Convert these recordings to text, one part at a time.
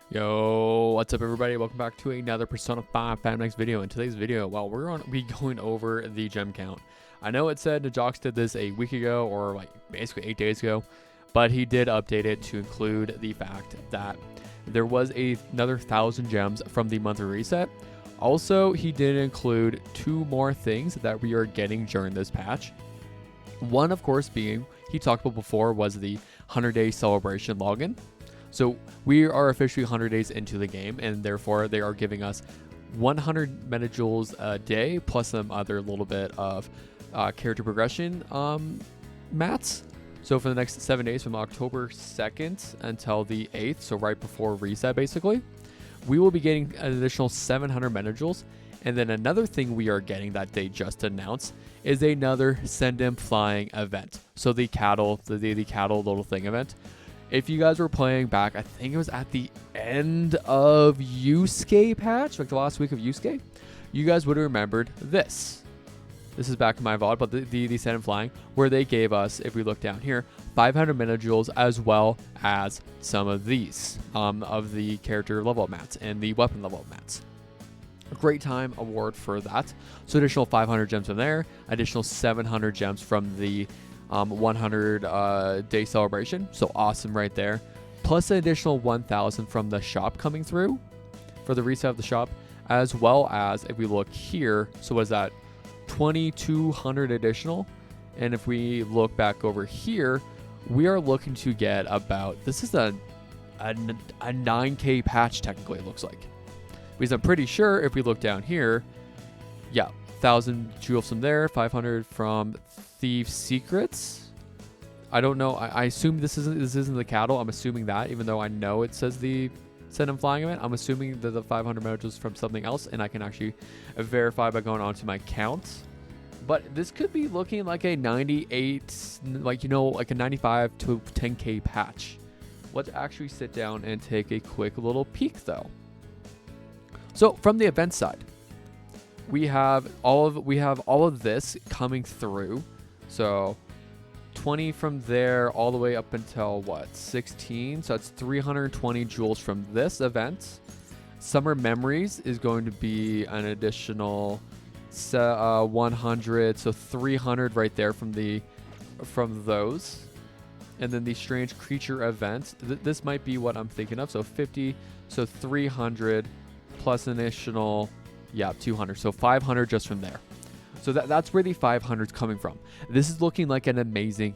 Yo, what's up everybody? Welcome back to another Persona 5 FanMax video. In today's video, well, we're going to be going over the gem count. I know it said Najox did this a week ago, or like basically 8 days ago, but he did update it to include the fact that there was another 1,000 gems from the monthly reset. Also, he did include 2 more things that we are getting during this patch. One, of course, being, he talked about before, was the 100-day celebration login. So we are officially 100 days into the game, and therefore they are giving us 100 metajoules a day, plus some other little bit of character progression mats. So for the next 7 days, from October 2nd until the 8th, so right before reset basically, we will be getting an additional 700 metajoules. And then another thing we are getting that they just announced is another Send Him Flying event. So the cattle, the cattle little thing event. If you guys were playing back, I think it was at the end of Yusuke patch, like the last week of Yusuke, you guys would have remembered this. This is back in my VOD, but the Send Him Flying, where they gave us, if we look down here, 500 metajoules as well as some of these, of the character level up mats and the weapon level up mats. A great time award for that. So additional 500 gems from there, additional 700 gems from the 100 day celebration, so awesome right there, plus an additional 1,000 from the shop coming through for the reset of the shop, as well as, if we look here, so what is that, 2,200 additional. And if we look back over here, we are looking to get about, this is a 9k patch technically, it looks like, because I'm pretty sure if we look down here, yeah, 1,000 jewels from there, 500 from Thief Secrets. I don't know. I assume this isn't the cattle. I'm assuming that, even though I know it says the Send Him Flying event, I'm assuming that the 500 metajoules from something else, and I can actually verify by going onto my count. But this could be looking like a 98, like a 95 to 10k patch. Let's actually sit down and take a quick little peek, though. So from the event side, we have all of this coming through. So 20 from there all the way up until what, 16, so that's 320 jewels from this event. Summer Memories is going to be an additional 100, so 300 right there from those. And then the Strange Creature event, this might be what I'm thinking of, so 50, so 300 plus an additional, yeah, 200, so 500 just from there. So that's where the 500 is coming from. This is looking like an amazing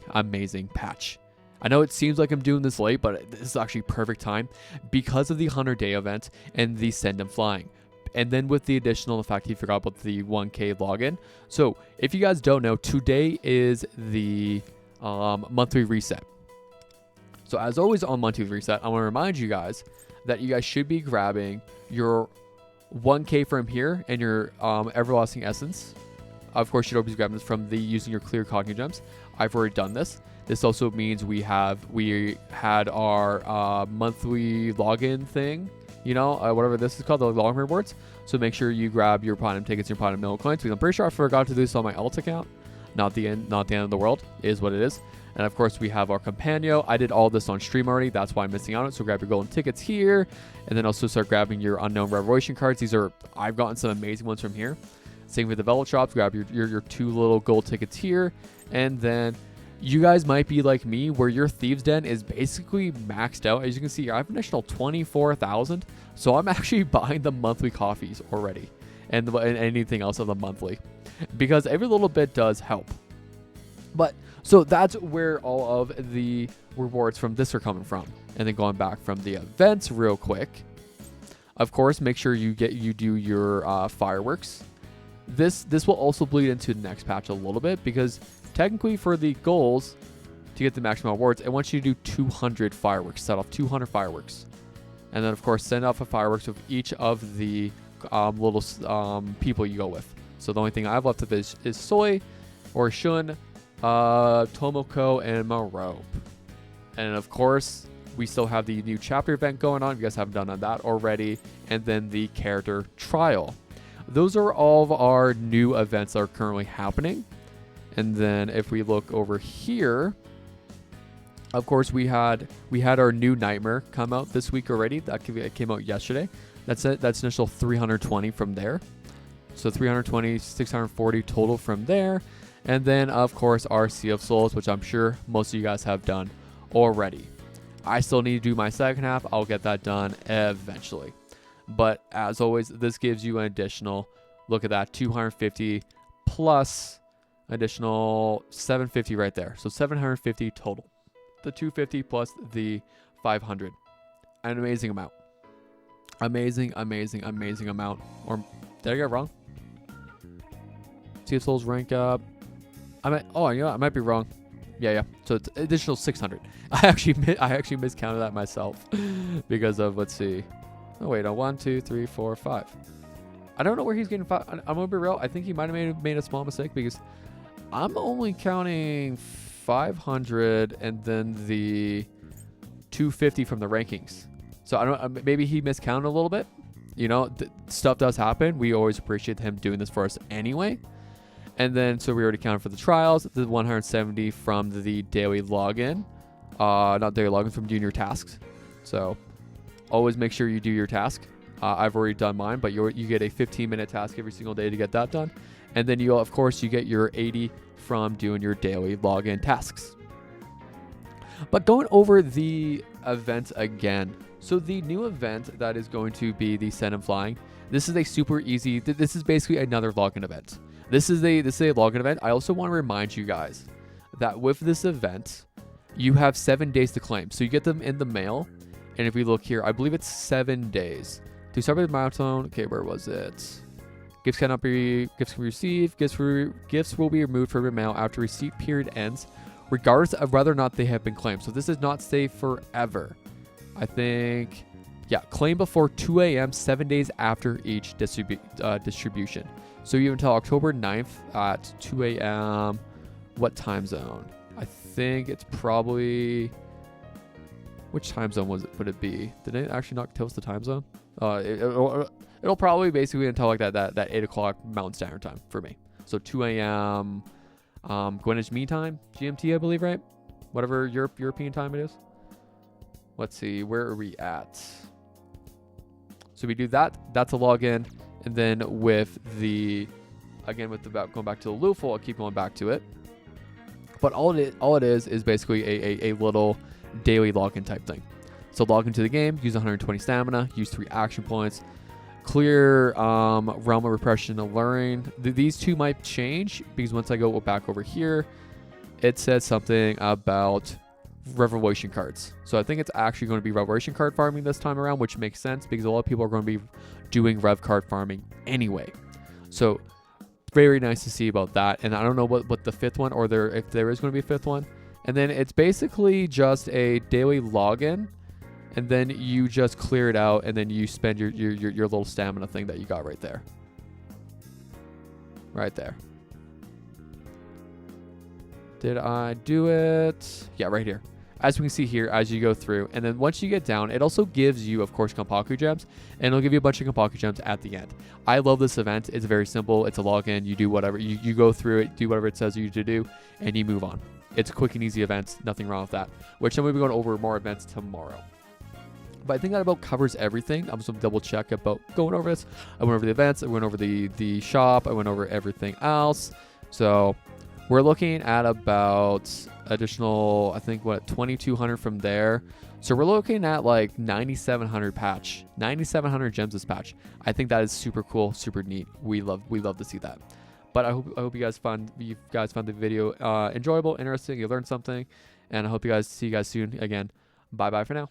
patch. I know it seems like I'm doing this late, but this is actually perfect time because of the 100-day event and the Send Him Flying. And then with the additional, the fact he forgot about the 1k login. So if you guys don't know, today is the monthly reset. So as always on monthly reset, I want to remind you guys that you guys should be grabbing your 1k from here and your Everlasting Essence. Of course, you should always grab this from using your clear cognitive gems. I've already done this. This also means we had our monthly login thing, whatever this is called, the login rewards. So make sure you grab your platinum tickets, your platinum mill coins, because I'm pretty sure I forgot to do this on my alt account. Not the end of the world, is what it is. And of course, we have our Companion. I did all this on stream already. That's why I'm missing out on it. So grab your golden tickets here, and then also start grabbing your unknown revelation cards. I've gotten some amazing ones from here. Same with the Velvet Shops. Grab your 2 little gold tickets here, and then you guys might be like me, where your Thieves Den is basically maxed out. As you can see, I have an additional 24,000. So I'm actually buying the monthly coffees already, and anything else of the monthly, because every little bit does help. But so that's where all of the rewards from this are coming from. And then going back from the events real quick, of course, make sure you do your fireworks. This will also bleed into the next patch a little bit, because technically for the goals to get the maximum rewards, it wants you to do 200 fireworks, set off 200 fireworks. And then of course send off a fireworks with each of the little people you go with. So the only thing I have left of is Soy or Shun, Tomoko, and Marope. And of course, we still have the new chapter event going on. If you guys haven't done that already. And then the character trial. Those are all of our new events that are currently happening. And then if we look over here, Of course, we had our new Nightmare come out this week already. That came out yesterday. That's it. That's initial 320 from there. So 320, 640 total from there. And then, of course, our Sea of Souls, which I'm sure most of you guys have done already. I still need to do my second half. I'll get that done eventually. But as always, this gives you an additional, look at that, 250 plus additional 750 right there. So 750 total. The 250 plus the 500. An amazing amount. Amazing, amazing, amazing amount. Or did I get it wrong? Sea of Souls rank up. I might be wrong. Yeah. So it's additional 600. I actually miscounted that myself because of, let's see. Oh wait, 1, 2, 3, 4, 5. I don't know where he's getting 5. I'm gonna be real. I think he might have made a small mistake because I'm only counting 500 and then the 250 from the rankings. So I don't. Maybe he miscounted a little bit. You know, stuff does happen. We always appreciate him doing this for us anyway. And then, so we already counted for the trials, the 170 from the daily login. Not daily login, from doing your tasks. So always make sure you do your task. I've already done mine, but you get a 15-minute task every single day to get that done. And then you get your 80 from doing your daily login tasks. But going over the event again. So the new event that is going to be the Send and Flying. This is a super easy, this is basically another login event. This is a login event. I also want to remind you guys that with this event, you have 7 days to claim. So you get them in the mail. And if we look here, I believe it's 7 days. To start with the milestone, okay, where was it? Gifts can be received. Gifts will be removed from your mail after receipt period ends, regardless of whether or not they have been claimed. So this does not stay forever. I think, yeah, claim before 2 a.m. 7 days after each distribution. So you until October 9th at 2 a.m. What time zone? I think it's probably, which time zone would it be? Did it actually not tell us the time zone? It'll probably basically until like that 8 o'clock Mountain Standard Time for me. So 2 a.m. Greenwich Mean Time, GMT, I believe, right? Whatever European time it is. Let's see, where are we at? So we do that. That's a login. And then with the, again, going back to the Looful, I'll keep going back to it. But all it is basically a little daily login type thing. So log into the game, use 120 stamina, use 3 action points, clear Realm of Repression and Alluring. These two might change because once I go back over here, it says something about Revelation cards. So I think it's actually going to be Revelation card farming this time around, which makes sense because a lot of people are going to be doing Rev card farming anyway. So very nice to see about that. And I don't know what the 5th one, or if there is going to be a 5th one. And then it's basically just a daily login, and then you just clear it out, and then you spend your little stamina thing that you got right there. Right there. Did I do it? Yeah, right here. As we can see here, as you go through, and then once you get down, it also gives you, of course, Kompaku gems, and it'll give you a bunch of Kompaku gems at the end. I love this event. It's very simple. It's a login. You do whatever. You go through it, do whatever it says you to do, and you move on. It's a quick and easy event. Nothing wrong with that. Which I'm going to be going over more events tomorrow. But I think that about covers everything. I'm just going to double check about going over this. I went over the events. I went over the shop. I went over everything else. So we're looking at about additional, I think, 2,200 from there. So we're looking at like 9,700 patch, 9,700 gems this patch. I think that is super cool, super neat. We love to see that. But I hope you guys found the video enjoyable, interesting. You learned something, and I hope see you guys soon again. Bye for now.